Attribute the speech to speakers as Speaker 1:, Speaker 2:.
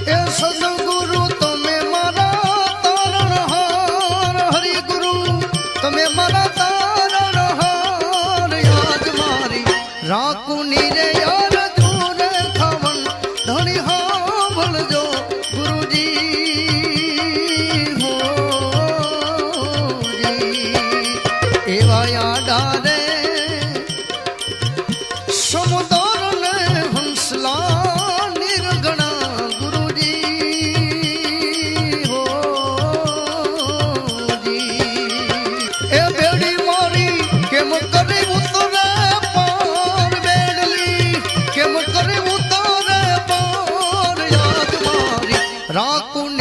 Speaker 1: એ સદગુરુ તમે મારા તારણહાર, હરિ ગુરુ તમે મારા તારણહાર, યાદ મારી રાખુની રે યાર જુરે ખાવન ધણી હાંભળજો ગુરુજી હો એવા યાડા રે સમુદર ને હંસલા નિર્ગણા ગુરુજી હો એ બેડી મારી કેમ કરી ઉતરે પાર, બેડલી કેમ કરી ઉતરે પાર, યાદ મારી રાખું